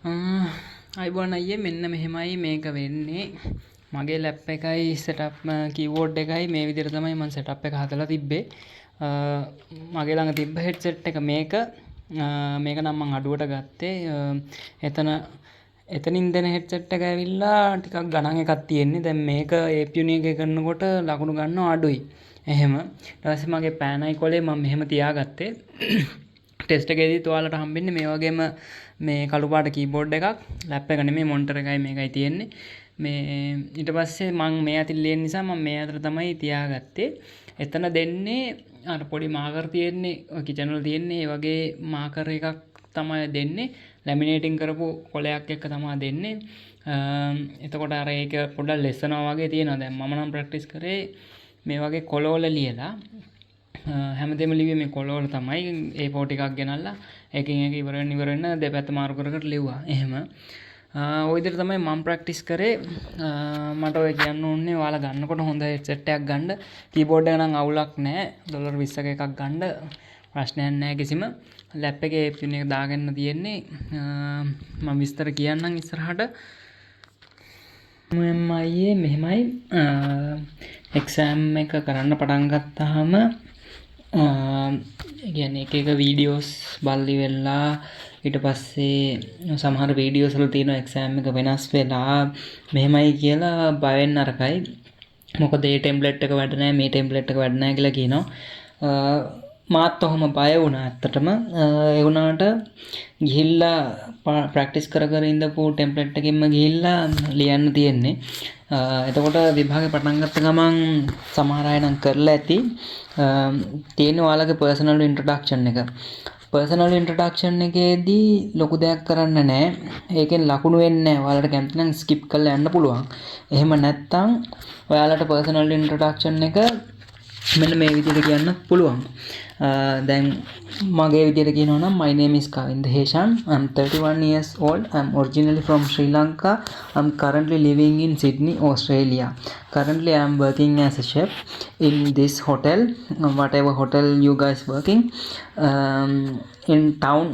අයිබෝන් අයියේ මෙන්න මෙහෙමයි මේක වෙන්නේ. මගේ ලැප් එකයි සෙටප් කීබෝඩ් එකයි මේ විදිහට තමයි මම සෙටප් එක හදලා තිබ්බේ. මගේ ළඟ තිබ්බ හෙඩ්සෙට් එක මේක නම් මම අඩුවට ගත්තේ. එතනින් දෙන හෙඩ්සෙට් එක ඇවිල්ලා ටිකක් ගණන් එකක් තියෙන්නේ. දැන් මේක APUNI එකේ කරනකොට ලකුණු ගන්නව අඩුයි. එහෙම. ඊට පස්සේ මගේ පෑනයි කොලේ මම මෙහෙම තියාගත්තේ. ටෙස්ට් එකේදීත් ඔයාලට හම්බෙන්නේ මේ වගේම මේ කළු පාට කීබෝඩ් එකක්. ලැප් එක නෙමෙයි මොනිටර් එකයි මේකයි තියෙන්නේ. මේ ඊට පස්සේ මම මේ අතින් ලියන නිසා මම මේ අතට තමයි තියාගත්තේ. එතන දෙන්නේ අර පොඩි මාකර් තියෙන්නේ ඔය කිචන් වල තියෙන්නේ ඒ වගේ මාකර් එකක් තමයි දෙන්නේ. ලැමිනේටින් කරපු කොලයක් එක්ක තමයි දෙන්නේ. එතකොට අර ඒක පොඩ්ඩක් ලෙස්සනවා වගේ තියෙනවා. දැන් මම නම් ප්‍රැක්ටිස් කරේ මේ වගේ කොලවල ලියලා හැමදේම ලිව්වේ මේ කොලවල තමයි. A4 ටිකක් ගෙනල්ලා එකින් එක ඉවර වෙන දෙපැත්ත මාරු කර කර ලිව්වා. එහෙම ওই විදිහට තමයි මම ප්‍රැක්ටිස් කරේ. මට ඔය කියන්න ඕනේ ඔයාලා ගන්නකොට හොඳ හෙඩ්සෙට් එකක් ගන්න. කීබෝඩ් එක නම් අවුලක් නැහැ. $20ක එකක් ගන්න ප්‍රශ්නයක් නැහැ කිසිම. ලැප් එකේ APUNI එක දාගන්න තියෙන්නේ. මම විස්තර කියන්නම් ඉස්සරහට. මමයි මෙහෙමයි එක්සෑම් එක කරන්න පටන් ගත්තාම කියන්නේ එක වීඩියෝස් බලලි වෙලා ඊට පස්සේ සමහර වීඩියෝස් වල තියෙන එක්සෑම් එක වෙනස් වෙලා මෙහෙමයි කියලා බය වෙන්න අරකයි. මොකද මේ ටෙම්ප්ලේට් එක වැඩ නැහැ මේ ටෙම්ප්ලේට් එක වැඩ නැහැ කියලා කියනවා. මාත් ඔහොම බය වුණා ඇත්තටම. ඒ වුණාට ගිහිල්ලා ප්‍රැක්ටිස් කර කර ඉඳපු ටෙම්ප්ලේට් එකකින්ම ගිහිල්ලා ලියන්න තියෙන්නේ. එතකොට විභාගේ පටන් ගත්ත ගමන් සමහර අය නම් කරලා ඇති. තියෙන ඔයාලගේ පර්සනල් ඉන්ට්‍රොඩක්ෂන් එක. පර්සනල් ඉන්ට්‍රොඩක්ෂන් එකේදී ලොකු දෙයක් කරන්න නැහැ. ඒකෙන් ලකුණු වෙන්නේ නැහැ. ඔයාලට කැමති නම් ස්කිප් කරලා යන්න පුළුවන්. එහෙම නැත්නම් ඔයාලට පර්සනල් ඉන්ට්‍රොඩක්ෂන් එක මෙන්න මේ විදිහට කියන්න පුළුවන්. දැන් මගේ විදිහට කියනවා නම් my name is Kavinda Heshan. I'm 31 years old. I'm originally from Sri Lanka. I'm currently living in Sydney, Australia. Currently I'm working as a chef in this hotel, whatever hotel you guys working, in town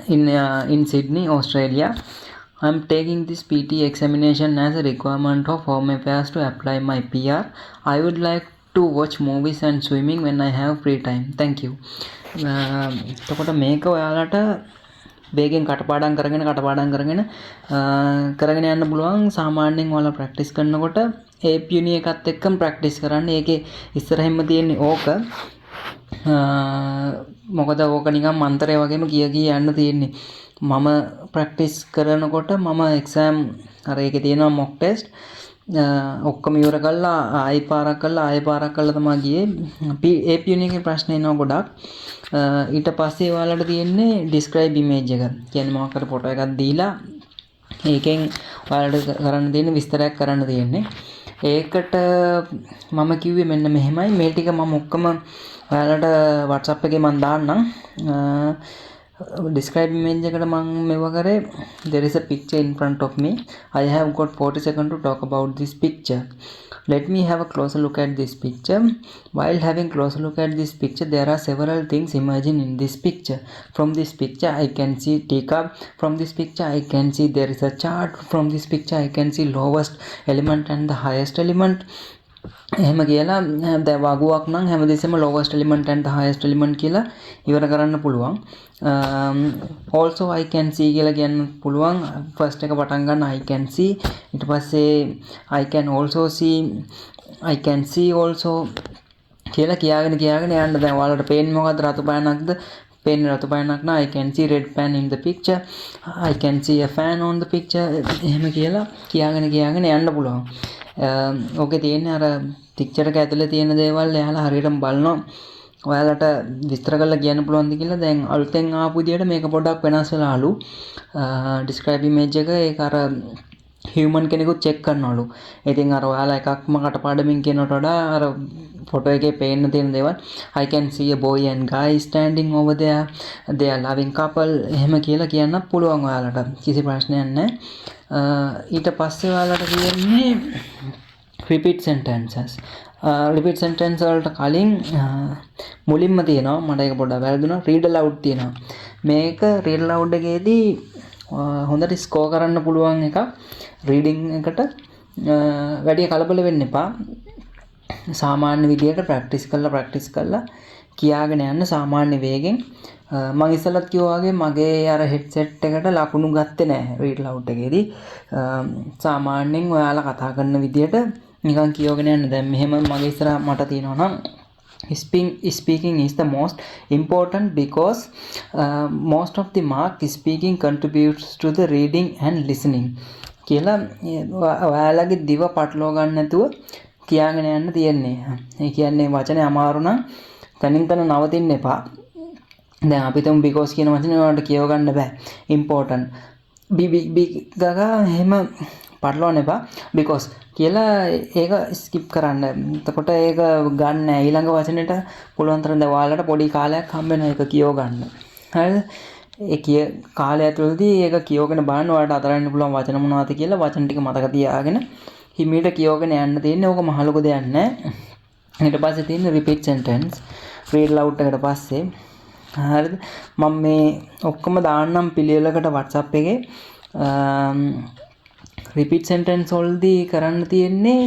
in Sydney, Australia. I'm taking this PT examination as a requirement of Home Affairs to apply my PR. I would like to watch movies and swimming when I have free time. Thank you. එතකොට මේක ඔයාලට වේගෙන් කටපාඩම් කරගෙන යන්න පුළුවන්. සාමාන්‍යයෙන් ඔයාලා ප්‍රැක්ටිස් කරනකොට APUNI එකත් එක්කම ප්‍රැක්ටිස් කරන්න. ඒකේ ඉස්සරහින්ම තියෙන්නේ ඕක. මොකද ඕක නිකන් මන්තරය වගේම කිය යන්න තියෙන්නේ. මම ප්‍රැක්ටිස් කරනකොට මම එක්සෑම් අර ඒකේ තියෙනවා මොක් ටෙස්ට් ඔක්කොම ඉවර කළා ආයෙ පාරක් කළා තමයි ගියේ. APUNI එකේ ප්‍රශ්න එනවා ගොඩක්. ඊට පස්සේ ඔයාලට තියෙන්නේ describe image එක. කියන්නේ මොකක් කර ෆොටෝ එකක් දීලා ඒකෙන් ඔයාලට කරන්න තියෙන විස්තරයක් කරන්න තියෙන්නේ. ඒකට මම කිව්වේ මෙන්න මෙහෙමයි. මේ ටික මම ඔක්කොම ඔයාලට WhatsApp එකේ මම දාන්නම්. describe image එකට මම මෙව කරේ there is a picture in front of me. I have got 40 seconds to talk about this picture. Let me have a closer look at this picture. While having closer look at this picture, there are several things emerging in this picture. From this picture I can see teacup. From this picture I can see there is a chart. From this picture I can see lowest element and the highest element. එහෙම කියලා දැන් වගුවක් නම් හැමදෙස්සෙම lowest element and the highest element කියලා ඉවර කරන්න පුළුවන්. Also I can see කියලා කියන්න පුළුවන්. first එක පටන් ගන්න I can see. ඊට පස්සේ I can also see, I can see also කියලා කියාගෙන යන්න. දැන් ඔයාලට පේන්නේ මොකද්ද? රතු පානක්ද? පේන්නේ රතු පානක් නම් I can see red pan in the picture. I can see a fan on the picture. එහෙම කියලා කියාගෙන යන්න පුළුවන්. ඕකේ තියෙන්නේ අර පික්චර් එක ඇතුලේ තියෙන දේවල් එයාලා හරියටම බලනවා. ඔයාලට විස්තර කරලා කියන්න පුළුවන්ද කියලා. දැන් අලුතෙන් ආපු විදියට මේක පොඩ්ඩක් වෙනස් වෙලාලු. describe image එක ඒක අර human කෙනෙකුත් check කරනවලු. ඉතින් අර ඔයාලා එකක්ම කටපාඩමින් කියනට වඩා අර ෆොටෝ එකේ පේන්න තියෙන දේවල් I can see a boy and guy standing over there. They are loving couple. එහෙම කියලා කියන්නත් පුළුවන් ඔයාලට. කිසි ප්‍රශ්නයක් නැහැ. ඊට පස්සේ ඔයාලට කියන්නේ repeat sentences. repeat sentence වලට කලින් මුලින්ම තියෙනවා මට ඒක පොඩ්ඩක් වැරදුනා read aloud තියෙනවා. මේක read aloud එකේදී හොඳට ස්කෝර් කරන්න පුළුවන් එකක්. රීඩින් එකට වැඩි කලබල වෙන්න එපා. සාමාන්‍ය විදියට ප්‍රැක්ටිස් කරලා කියාගෙන යන්න සාමාන්‍ය වේගෙන්. මම ඉස්සෙල්ලත් කිව්වා වගේ මගේ අර හෙඩ්සෙට් එකට ලකුණු ගත්තේ නැහැ රීඩ් ලවුඩ් එකේදී. සාමාන්‍යයෙන් ඔයාලා කතා කරන විදියට නිකන් කියවගෙන යන්න. දැන් මෙහෙම මගේ ඉස්සරහ මට තියෙනවා නම් speaking is the most important because most of the mark speaking contributes to the reading and listening කියලා ඔයාලගේ දිව පටලවා ගන්න නැතුව කියාගෙන යන්න තියෙන්නේ. ඒ කියන්නේ වචනේ අමාරු නම් තනින් තන නවතින්න එපා. දැන් අපි තුමු because කියන වචනේ ඔයාලට කියව ගන්න බෑ. important big ගගා එහෙම පටලවන්න එපා. because කියලා ඒක ස්කිප් කරන්න. එතකොට ඒක ගන්න ඊළඟ වචනෙට පුළුවන් තරම් දැන් ඔයාලට පොඩි කාලයක් හම්බ වෙනවා ඒක කියව ගන්න. හරිද? ඒ කාලය ඇතුළතදී ඒක කියවගෙන බලන්න ඔයාලට අතරින්න පුළුවන් වචන මොනවද කියලා වචන ටික මතක තියාගෙන හිමීට කියවගෙන යන්න තියෙන්නේ. ඕක මහ ලොකු දෙයක් නෑ. ඊට පස්සේ තියෙන repeat sentence read loud එකට පස්සේ හරිද? මම මේ ඔක්කොම දාන්නම් පිළිවෙලකට WhatsApp එකේ. repeat sentence වලදී කරන්න තියෙන්නේ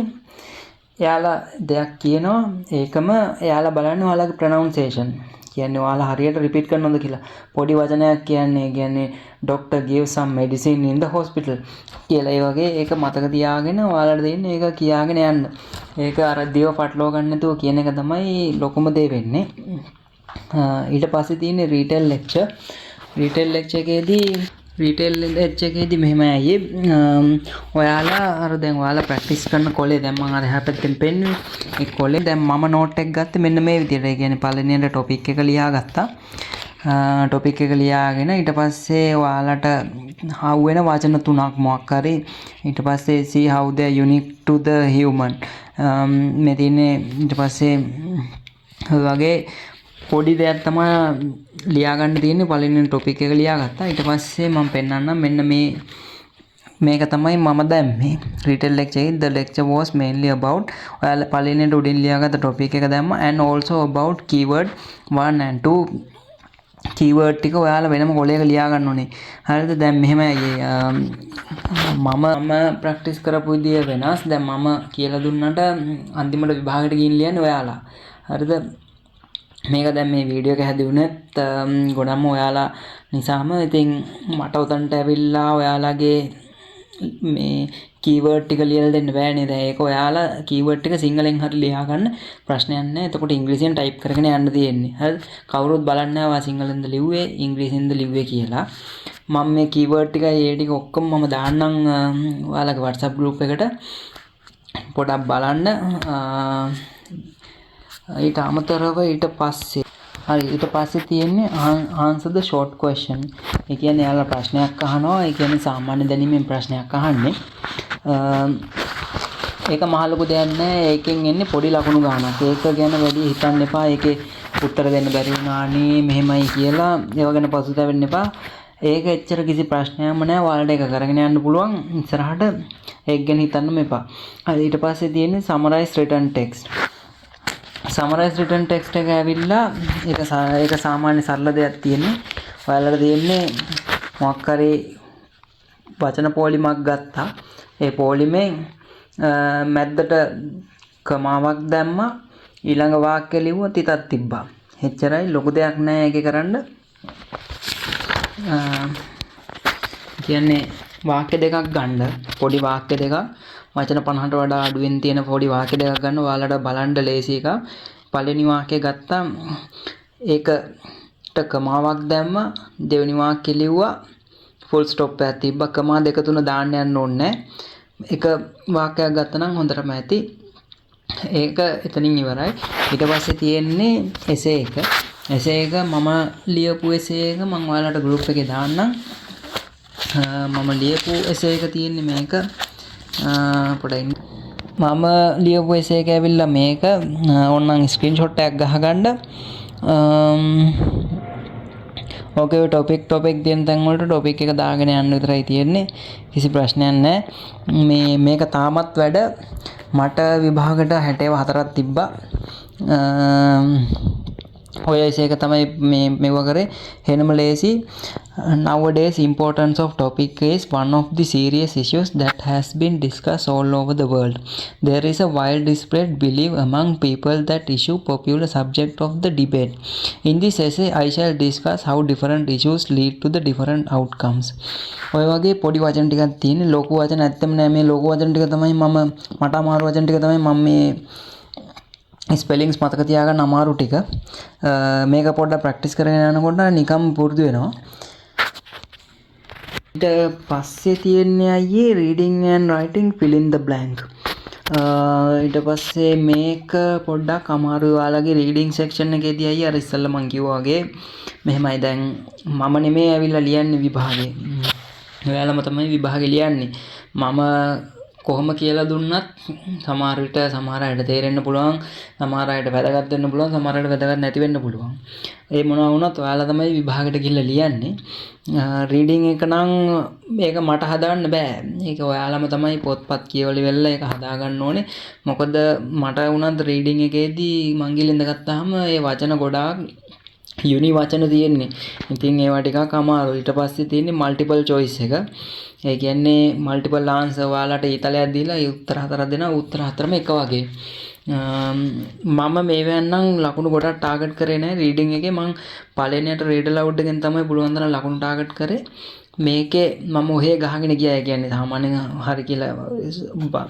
එයාලා දෙයක් කියනවා ඒකම එයාලා බලන්න ඔයාලගේ pronunciation කියන්නේ ඔයාලා හරියට repeat කරනවද කියලා. පොඩි වචනයක් කියන්නේ doctor gave some medicine in the hospital කියලා. ඒ වගේ ඒක මතක තියාගෙන ඔයාලට දෙන්නේ ඒක කියාගෙන යන්න. ඒක අර දිව පටලවා ගන්න නැතුව කියන එක තමයි ලොකුම දේ වෙන්නේ. ඊට පස්සේ තියෙන්නේ retail lecture. retail lecture එකේදී මෙහෙමයි අයියේ. ඔයාලා අර දැන් ඔයාලා ප්‍රැක්ටිස් කරන කොලේ දැන් මම අර එහා පැත්තෙන් පෙන්නුවේ. ඒ කොලේ දැන් මම නෝට් එක ගත්තේ මෙන්න මේ විදිහට. ඒ කියන්නේ පළවෙනියට ටොපික් එක ලියාගත්තා. ටොපික් එක ලියාගෙන ඊට පස්සේ ඔයාලට හවු වෙන වචන තුනක් මොකක් හරි ඊට පස්සේ see how they are unique to the human මේ තියෙන්නේ. ඊට පස්සේ වගේ පොඩි දෙයක් තමයි ලියාගන්න තියෙන්නේ. පළවෙනි ටොපික් එක ලියාගත්තා. ඊට පස්සේ මම පෙන්නන්නම් මෙන්න මේක තමයි මම දැම්මේ retail lecture එකේ. the lecture was mainly about ඔයාලා පළවෙනිට උඩින් ලියාගත්ත ටොපික් එක දැම්මා and also about keyword 1 and 2 keyword ටික ඔයාලා වෙනම කොලයක ලියා ගන්න ඕනේ. හරිද? දැන් මෙහෙමයි මම ප්‍රැක්ටිස් කරපු විදිය වෙනස්. දැන් මම කියලා දුන්නට අන්තිමට විභාගයට ගිහින් ලියන්නේ ඔයාලා. හරිද? මේක දැන් මේ වීඩියෝ එක හැදුණෙත් ගොඩක්ම ඔයාලා නිසාම. ඉතින් මට උතන්ට ඇවිල්ලා ඔයාලගේ මේ කීවර්ඩ් ටික ලියලා දෙන්න බෑ නේද? ඒක ඔයාලා කීවර්ඩ් ටික සිංහලෙන් හරි ලියා ගන්න ප්‍රශ්නයක් නැහැ. එතකොට ඉංග්‍රීසියෙන් ටයිප් කරගෙන යන්න තියෙන්නේ. හරිද? කවුරුත් බලන්නේ නැහැ ඔයා සිංහලෙන්ද ලිව්වේ ඉංග්‍රීසියෙන්ද ලිව්වේ කියලා. මම මේ කීවර්ඩ් ටික ඒ ටික ඔක්කොම මම දාන්නම් ඔයාලගේ WhatsApp group එකට. පොඩක් බලන්න. ඊට අමතරව ඊට පස්සේ තියෙන්නේ answer the short question. ඒ කියන්නේ යාළුවා ප්‍රශ්නයක් අහනවා. ඒ කියන්නේ සාමාන්‍ය දැනීමෙන් ප්‍රශ්නයක් අහන්නේ. ඒක මහ ලොකු දෙයක් නෑ. ඒකෙන් එන්නේ පොඩි ලකුණු ගන්නක්. ඒක ගැන වැඩි හිතන්න එපා. ඒකේ උත්තර දෙන්න බැරි වුණානේ මෙහෙමයි කියලා ඒව ගැන පසුතැවෙන්න එපා. ඒක එච්චර කිසි ප්‍රශ්නයක්ම නෑ. ඔයාලට ඒක කරගෙන යන්න පුළුවන්. ඉස්සරහට ඒක ගැන හිතන්නම එපා. හරි. ඊට පස්සේ තියෙන්නේ summarize written text. summarize written text එක ඇවිල්ලා ඒක සාමාන්‍ය සරල දෙයක් තියෙන්නේ. ඔයාලට දෙන්නේ මොකක් හරි වචන පොලිමක් ගත්තා. ඒ පොලිමෙන් මැද්දට කමාවක් දැම්මා. ඊළඟ වාක්‍ය ලිව්වා තිතක් තිබ්බා. එච්චරයි. ලොකු දෙයක් නෑ ඒකේ කරන්න. කියන්නේ වාක්‍ය දෙකක් ගන්න. පොඩි වාක්‍ය දෙකක්. වචන 50ට වඩා අඩුවෙන් තියෙන පොඩි වාක්‍ය දෙකක් ගන්න. ඔයාලට බලන්න ලේසි එකක්. පළවෙනි වාක්‍යය ගත්තා. ඒකට කමාවක් දැම්මා. දෙවෙනි වාක්‍ය ලිව්වා. ෆුල් ස්ටොප් එකක් තිබ්බා. කමා දෙක තුන දාන්න යන්න ඕනේ නැහැ. එක වාක්‍යයක් ගත්තා නම් හොඳටම ඇති. ඒක එතනින් ඉවරයි. ඊට පස්සේ තියෙන්නේ එසේ එක. එසේ එක මම ලියපු එසේ එක මම ඔයාලට group එකේ දාන්නම්. මම ලියපු එසේ එක තියෙන්නේ මේක. මම ලියපු එසේ එක ඇවිල්ලා මේක. ඕනනම් ස්ක්‍රීන්ෂොට් එකක් ගහගන්න. ඕකේ ටොපික් තියෙන තැන් වලට ටොපික් එක දාගෙන යන්න විතරයි තියෙන්නේ. කිසි ප්‍රශ්නයක් නැහැ. මේක තාමත් වැඩ. මට විභාගයට 64ක් තිබ්බා. ඔය එක තමයි මේවා කරේ එහෙනම ලේසි. Nowadays importance of topic is one of the serious issues that has been discussed all over the world. There is a widespread belief among people that issue popular subject of the debate. In this essay I shall discuss how different issues lead to the different outcomes. ඔය වගේ පොඩි වචන ටිකක් තියෙන ලොකු වචන ඇත්තම නෑ මේ ලොකු වචන ටික තමයි මට අමාරු වචන ටික තමයි මම මේ ස්පෙලිංස් මතක තියාගන්න අමාරු ටික මේක පොඩ්ඩක් ප්‍රැක්ටිස් කරගෙන යනකොට නිකම් පුරුදු වෙනවා. ඊට පස්සේ තියෙන්නේ අයියේ reading and writing fill in the blank. ඊට පස්සේ මේක පොඩ්ඩක් අමාරු ඔයාලගේ reading section එකේදී අයියේ අර ඉස්සෙල්ලා මම කිව්වා වගේ මෙහෙමයි දැන් මම නෙමෙයි ඇවිල්ලා ලියන්නේ විභාගේ. ඔයාලම තමයි විභාගේ ලියන්නේ. මම කොහොම කියලා දුන්නත් සමහර විට සමහර අයට තේරෙන්න පුළුවන්, සමහර අයට වැදගත් වෙන්න පුළුවන්, සමහර අයට වැදගත් නැති වෙන්න පුළුවන්. ඒ මොනවා වුණත් ඔයාලා තමයි විභාගෙට ගිහිල්ලා ලියන්නේ. රීඩින් එක නම් මේක මට හදාන්න බෑ. ඒක ඔයාලම තමයි පොත්පත් කියවලි වෙලා ඒක හදාගන්න ඕනේ. මොකද මට වුණත් රීඩින් එකේදී මං ගිහින් ඉඳගත්තාම ඒ වචන ගොඩාක් යුනි වචන තියෙන්නේ. ඉතින් ඒවා ටිකක් අමාරුයි. ඊට පස්සේ තියෙන්නේ මල්ටිපල් චොයිස් එක. ඒ කියන්නේ මල්ටිපල් ආන්සර් ඔයාලට ඊතලයක් දීලා ඒ උත්තර හතරක් දෙනවා. උත්තර හතරම එක වගේ. මම මේවෙන් නම් ලකුණු ගොඩක් ටාගට් කරේ නැහැ රීඩින් එකේ. මම පළවෙනියට රීඩ් ලවුඩ් එකෙන් තමයි පුළුවන් තරම් ලකුණු ටාගට් කරේ. මේකේ මම ඔහේ ගහගෙන ගියා. ඒ කියන්නේ සාමාන්‍යයෙන් හරි කියලා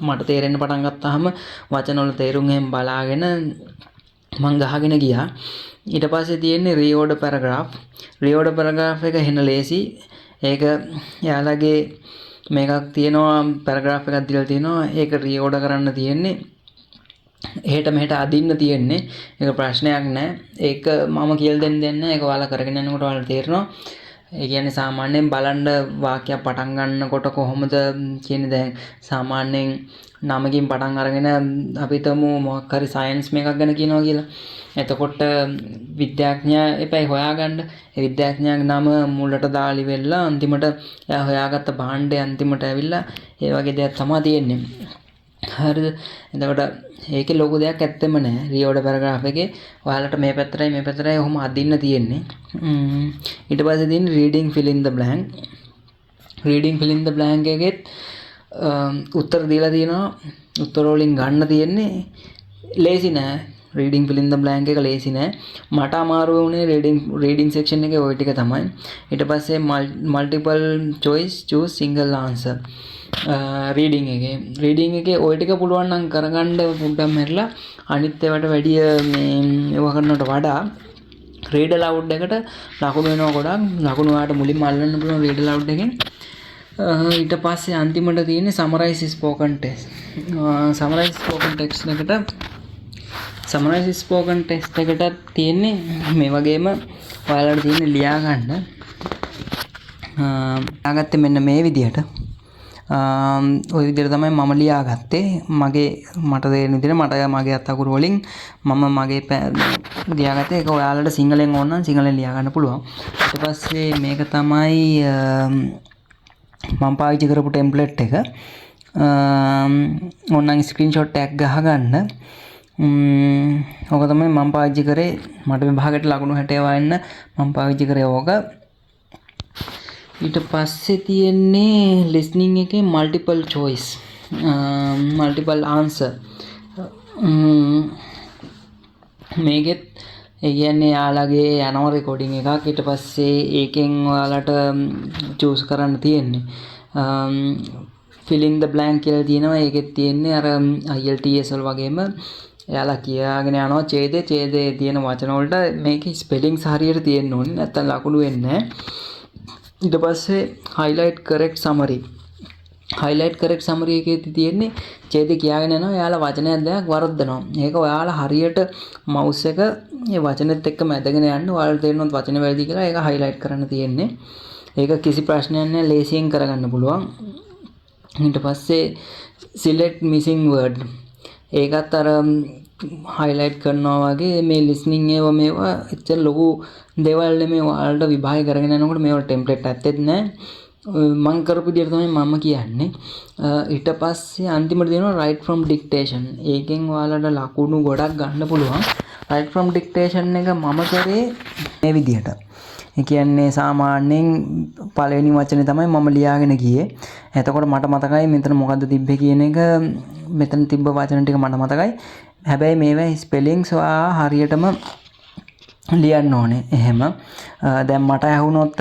මට තේරෙන්න පටන් ගත්තාම වචන වල තේරුම් එහෙම බලාගෙන මම ගහගෙන ගියා. ඊට පස්සේ තියෙන්නේ රීഓඩර් පැරග්‍රාෆ්. රීഓඩර් පැරග්‍රාෆ් එක හෙන ලේසි. ඒක යාළගේ මේකක් තියෙනවා පැරග්‍රාෆ් එකක් දීලා තියෙනවා. ඒක රීഓඩර් කරන්න තියෙන්නේ. එහෙට මෙහෙට අදින්න තියෙන්නේ. ඒක ප්‍රශ්නයක් නෑ. ඒක මම කියලා දෙන්න. ඒක ඔයාලා කරගෙන යනකොට ඔයාලට තේරෙනවා. ඒ කියන්නේ සාමාන්‍යයෙන් බලන්න වාක්‍යයක් පටන් ගන්නකොට කොහොමද කියන්නේ දැන් සාමාන්‍යයෙන් නමකින් පටන් අරගෙන අපි හිතමු මොකක් හරි සයන්ස් මේකක් ගැන කියනවා කියලා. එතකොට විද්‍යාඥයා එපැයි හොයාගන්න. ඒ විද්‍යාඥයාගේ නම මුලට දාලි වෙලා අන්තිමට එයා හොයාගත්ත භාණ්ඩය අන්තිමට ඇවිල්ලා ඒ වගේ දෙයක් තමයි තියෙන්නේ. හරිද? එතකොට ඒකේ ලොකු දෙයක් ඇත්තෙම නැහැ. රීഓඩර් පැරග්‍රාෆ් එකේ ඔයාලට මේ පැත්තටයි ඔහොම අදින්න තියෙන්නේ. ඊට පස්සේ තියෙන්නේ reading fill in the blank. reading fill in the blank එකෙත් උත්තර දීලා තියෙනවා. උත්තර වලින් ගන්න තියෙන්නේ ලේසි නෑ. reading fill in the blank එක ලේසි නෑ. මට අමාරු වුණේ reading section එකේ ওই ටික තමයි. ඊට පස්සේ multiple choice choose single answer. Reading එකේ ওই ටික පුළුවන් නම් කරගන්න පොඩ්ඩක් මෙරලා අනිත් ඒවාට වැඩිය මේ ඒව කරනවට වඩා රීඩ් ලවුඩ් එකට ලකුණු වෙනවා ගොඩක්. ලකුණු වලට මුලින්ම අල්ලන්න පුළුවන් රීඩ් ලවුඩ් එකෙන්. ඊට පස්සේ අන්තිමට තියෙන්නේ summarise spoken test. Summarise spoken test එකට තියෙන්නේ මේ වගේම ඔයාලට තියෙන්නේ ලියා ගන්න. ලියාගත්තේ මෙන්න මේ විදිහට. ওই විදිහට තමයි මම ලියාගත්තේ. මට තේරෙන විදිහට මගේ අත් අකුරු වලින් මම මගේ ලියාගත්තේ. ඒක ඔයාලට සිංහලෙන් ඕන නම් සිංහලෙන් ලියා ගන්න පුළුවන්. ඊට පස්සේ මේක තමයි මම පාවිච්චි කරපු ටෙම්ප්ලේට් එක. ඕනනම් ස්ක්‍රීන්ෂොට් එකක් ගහගන්න. ඕක තමයි මම පාවිච්චි කරේ. මට විභාගයට ලකුණු 60 වයින්න මම පාවිච්චි කරේ ඕක. ඊට පස්සේ තියෙන්නේ listening එකේ multiple choice multiple answer. මේකෙත් ඒ කියන්නේ යාළගේ යනවා රෙකෝඩින් එකක්. ඊට පස්සේ ඒකෙන් ඔයාලට choose කරන්න තියෙන්නේ fill in the blank කියලා තියෙනවා. ඒකෙත් තියෙන්නේ අර IELTS වල වගේම එයාලා කියාගෙන යනවා ඡේදයේ තියෙන වචන වලට මේකේ ස්පෙලිංස් හරියට තියෙන්න ඕනේ. නැත්නම් ලකුණු වෙන්නේ නැහැ. ඊට පස්සේ highlight correct summary එකේ තියෙන්නේ ඡේදය කියාගෙන යනවා. එයාලා වචනයක් දෙයක් වරද්දනවා. ඒක ඔයාලා හරියට mouse එක මේ වචනෙත් එක්කම ඇදගෙන යන්න ඔයාලට තේරෙනවා වචන වැරදි කියලා. ඒක highlight කරන්න තියෙන්නේ. ඒක කිසි ප්‍රශ්නයක් නැහැ. ලේසියෙන් කරගන්න පුළුවන්. ඊට පස්සේ select missing word. ඒකත් අර highlight කරනවා වගේ මේ listening මේවා එච්චර ලොකු දේවල් නෙමෙයි. ඔයාලට විභාගය කරගෙන යනකොට මේවල ටෙම්ප්ලේට් ඇත්තෙත් නැහැ. මම කරපු විදිහට තමයි මම කියන්නේ. ඊට පස්සේ අන්තිමට දෙනවා write from dictation. ඒකෙන් ඔයාලට ලකුණු ගොඩක් ගන්න පුළුවන්. right from dictation එක මම කරේ මේ විදිහට. ඒ කියන්නේ සාමාන්‍යයෙන් පළවෙනි වචනේ තමයි මම ලියාගෙන ගියේ. එතකොට මට මතකයි මෙතන මොකද්ද තිබ්බේ කියන එක මෙතන තිබ්බ වචන ටික මට මතකයි. හැබැයි මේවා ස්පෙලිංස් හරියටම ලියන්න ඕනේ. එහෙම දැන් මට ඇහුනොත්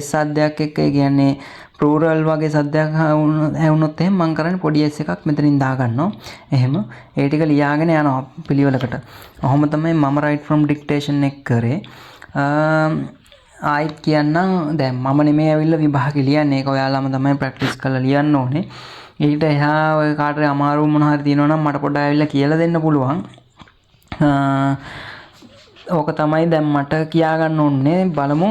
S සද්දයක් එක්ක ඒ කියන්නේ plural වගේ සද්දයක් ඇහුනොත් එහෙනම් මම කරන්නේ පොඩි S එකක් මෙතනින් දා ගන්නවා. එහෙම ඒ ටික ලියාගෙන යනවා පිළිවෙලකට. ඔහොම තමයි මම write from dictation එක කරේ. ආයිත් කියන්නම් දැන් මම නෙමෙයි ඇවිල්ලා විභාගෙ ලියන්නේ. ඒක ඔයාලම තමයි ප්‍රැක්ටිස් කරලා ලියන්න ඕනේ. ඊට එහා ඔය කාටරි අමාරු මොනවා හරි තියෙනවා නම් මට පොඩ්ඩක් ඇවිල්ලා කියලා දෙන්න පුළුවන්. ඕක තමයි දැන් මට කියා ගන්න ඕනේ. බලමු